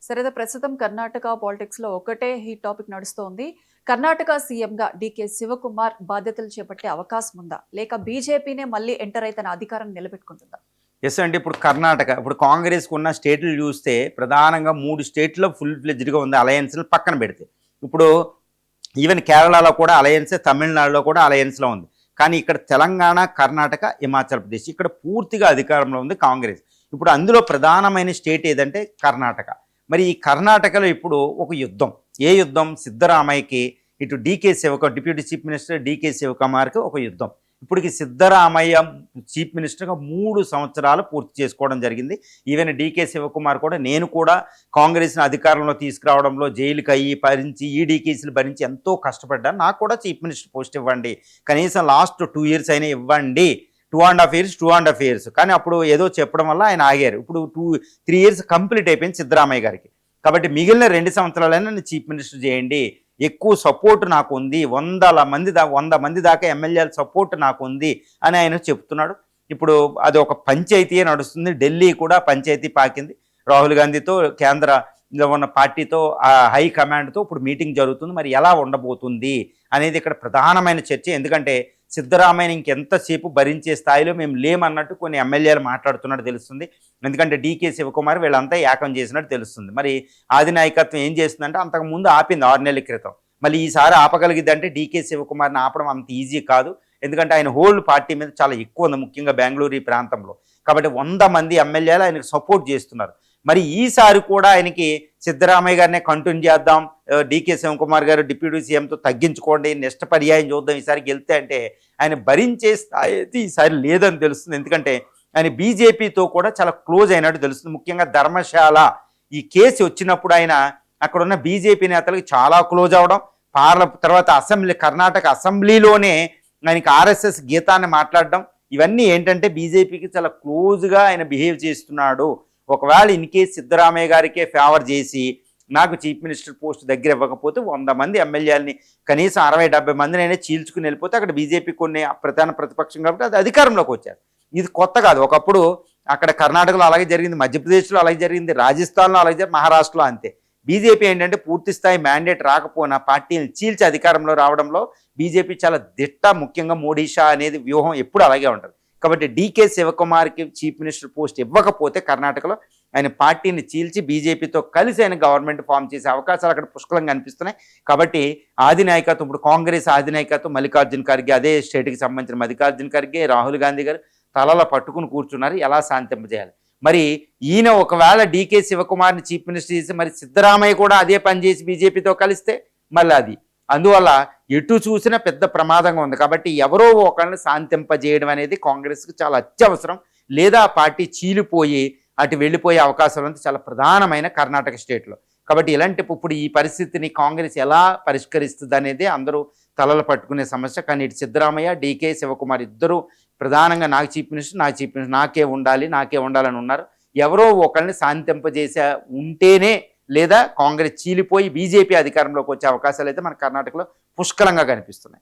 సరేదా ప్రస్తుతం కర్ణాటక పాలిటిక్స్ లో ఒకటే హీట్ టాపిక్ నడుస్తోంది. కర్ణాటక సీఎంగా డీకే శివకుమార్ బాధ్యతలు చేపట్టే అవకాశం ఉందా? లేక బీజేపీనే మళ్ళీ ఎంటర్ అయి తన అధికారాన్ని నిలబెట్టుకుంటుందా? ఎస్ అంటే ఇప్పుడు కర్ణాటక, ఇప్పుడు కాంగ్రెస్‌కి ఉన్న స్టేట్లు చూస్తే ప్రధానంగా 3 స్టేట్‌లో ఫుల్ ఫ్లెడ్జ్డ్‌గా ఉంది అలయన్స్‌లు పక్కన పెడితే. ఇప్పుడు ఈవెన్ కేరళలో కూడా అలయన్సే, తమిళనాడులో కూడా అలయన్స్‌లో ఉంది. కానీ ఇక్కడ తెలంగాణ, కర్ణాటక, హిమాచల్ ప్రదేశ్ ఇక్కడ పూర్తిగా అధికారంలో ఉంది కాంగ్రెస్. ఇప్పుడు అందులో ప్రధానమైన స్టేట్ ఏదంటే కర్ణాటక. మరి ఈ కర్ణాటకలో ఇప్పుడు ఒక యుద్ధం. ఏ యుద్ధం? సిద్ధరామయ్యకి, ఇటు DK deputy chief minister DK శివకుమార్‌కి ఒక యుద్ధం. ఇప్పటికి సిద్ధరామయ్య చీఫ్ మినిస్టర్గా 3 సంవత్సరాలు పూర్తి చేసుకోవడం జరిగింది. ఈవెన్ డీకే శివకుమార్ కూడా, నేను కూడా కాంగ్రెస్ని అధికారంలో తీసుకురావడంలో జైలుకి అయ్యి భరించి, ఈడీ కేసులు భరించి ఎంతో కష్టపడ్డాను. నాకు కూడా చీఫ్ మినిస్టర్ పోస్ట్ ఇవ్వండి, కనీసం లాస్ట్ 2 ఇయర్స్ అయినా ఇవ్వండి, 2.5 ఇయర్స్. కానీ అప్పుడు ఏదో చెప్పడం వల్ల ఆయన ఆగారు. ఇప్పుడు 3 ఇయర్స్ కంప్లీట్ అయిపోయింది సిద్ధరామయ్య గారికి. కాబట్టి మిగిలిన 2 సంవత్సరాలైనా నన్ను చీఫ్ మినిస్టర్ చేయండి, ఎక్కువ సపోర్ట్ నాకు ఉంది, 100 మంది దాకా ఎమ్మెల్యేల సపోర్ట్ నాకు ఉంది అని ఆయన చెప్తున్నాడు. ఇప్పుడు అది ఒక పంచాయతీ నడుస్తుంది. ఢిల్లీ కూడా పంచాయతీ పాకింది. రాహుల్ గాంధీతో, కేంద్రంలో ఉన్న పార్టీతో, హై కమాండ్తో ఇప్పుడు మీటింగ్ జరుగుతుంది. మరి ఎలా ఉండబోతుంది అనేది ఇక్కడ ప్రధానమైన చర్చ. ఎందుకంటే సిద్ధరామయ్యని ఇంకెంతసేపు భరించే స్థాయిలో మేము లేమన్నట్టు కొన్ని ఎమ్మెల్యేలు మాట్లాడుతున్నట్టు తెలుస్తుంది. ఎందుకంటే డీకే శివకుమార్ వీళ్ళంతా ఏకం చేసినట్టు తెలుస్తుంది. మరి ఆది నాయకత్వం ఏం చేస్తుందంటే అంతకుముందు ఆపింది 6 నెలల క్రితం. మళ్ళీ ఈసారి ఆపగలిగిద్దంటే డీకే శివకుమార్ని ఆపడం అంత ఈజీ కాదు. ఎందుకంటే ఆయన హోల్డ్ పార్టీ మీద చాలా ఎక్కువ ఉంది, ముఖ్యంగా బెంగళూరు ఈ ప్రాంతంలో. కాబట్టి 100 మంది ఎమ్మెల్యేలు ఆయనకు సపోర్ట్ చేస్తున్నారు. మరి ఈసారి కూడా ఆయనకి సిద్ధరామయ్య గారినే కంటిన్యూ చేద్దాం, డీకే శివకుమార్ గారు డిప్యూటీ సీఎంతో తగ్గించుకోండి, నెక్స్ట్ పర్యాయం చూద్దాం, ఈసారి గెలితే అంటే ఆయన భరించే స్థాయి అయితే ఈసారి లేదని తెలుస్తుంది. ఎందుకంటే ఆయన బీజేపీతో కూడా చాలా క్లోజ్ అయినట్టు తెలుస్తుంది. ముఖ్యంగా ధర్మశాల ఈ కేసు వచ్చినప్పుడు ఆయన అక్కడ ఉన్న బీజేపీ నేతలకు చాలా క్లోజ్ అవడం, తర్వాత కర్ణాటక అసెంబ్లీలోనే ఆయనకి ఆర్ఎస్ఎస్ గీతాన్ని మాట్లాడడం, ఇవన్నీ ఏంటంటే బీజేపీకి చాలా క్లోజ్గా ఆయన బిహేవ్ చేస్తున్నాడు. ఒకవేళ ఇన్ కేసు సిద్ధరామయ్య గారికే ఫేవర్ చేసి నాకు చీఫ్ మినిస్టర్ పోస్ట్ దగ్గర ఇవ్వకపోతే 100 మంది ఎమ్మెల్యేలని, కనీసం 60-70 మందినైనా చీల్చుకుని వెళ్ళిపోతే అక్కడ బీజేపీ కొన్ని ప్రధాన ప్రతిపక్షం కాబట్టి అది అధికారంలోకి వచ్చారు. ఇది కొత్త కాదు. ఒకప్పుడు అక్కడ కర్ణాటకలో అలాగే జరిగింది, మధ్యప్రదేశ్లో అలాగే జరిగింది, రాజస్థాన్లో అలాగే జరిగింది, మహారాష్ట్రలో అంతే. బీజేపీ ఏంటంటే పూర్తి స్థాయి మ్యాండేట్ రాకపోయినా పార్టీని చీల్చి అధికారంలో రావడంలో బీజేపీ చాలా దిట్ట. ముఖ్యంగా మోడీ షా అనేది వ్యూహం ఎప్పుడు అలాగే ఉంటుంది. కాబట్టి డీకే శివకుమార్కి చీఫ్ మినిస్టర్ పోస్ట్ ఇవ్వకపోతే కర్ణాటకలో ఆయన పార్టీని చీల్చి బీజేపీతో కలిసి ఆయన గవర్నమెంట్ ఫామ్ చేసే అవకాశాలు అక్కడ పుష్కలంగా కనిపిస్తున్నాయి. కాబట్టి ఆది నాయకత్వం, ఇప్పుడు కాంగ్రెస్ ఆది నాయకత్వం మల్లికార్జున ఖర్గే, అదే స్టేట్కి సంబంధించిన మల్లికార్జున ఖర్గే, రాహుల్ గాంధీ గారు తలలా పట్టుకుని కూర్చున్నారు, ఎలా శాంతింపజేయాలి. మరి ఈయన ఒకవేళ డీకే శివకుమార్ని చీఫ్ మినిస్టర్ చేసి మరి సిద్ధరామయ్య కూడా అదే పని చేసి బీజేపీతో కలిస్తే మళ్ళీ అది, అందువల్ల ఎటు చూసినా పెద్ద ప్రమాదంగా ఉంది. కాబట్టి ఎవరో ఒకరిని శాంతింపజేయడం అనేది కాంగ్రెస్కి చాలా అత్యవసరం. లేదా పార్టీ చీలిపోయి అటు వెళ్ళిపోయే అవకాశాలు ఉంది చాలా ప్రధానమైన కర్ణాటక స్టేట్లో. కాబట్టి ఇలాంటి ఇప్పుడు ఈ పరిస్థితిని కాంగ్రెస్ ఎలా పరిష్కరిస్తుంది అనేది అందరూ తలలు పట్టుకునే సమస్య. కానీ ఇటు సిద్ధరామయ్య, డీకే శివకుమార్ ఇద్దరు ప్రధానంగా నాకు చీఫ్ మినిస్టర్ నాకే ఉండాలని ఉన్నారు. ఎవరో ఒకరిని శాంతింపజేసే ఉంటేనే, లేదా కాంగ్రెస్ చీలిపోయి బీజేపీ అధికారంలోకి వచ్చే అవకాశాలు అయితే మన కర్ణాటకలో పుష్కలంగా కనిపిస్తున్నాయి.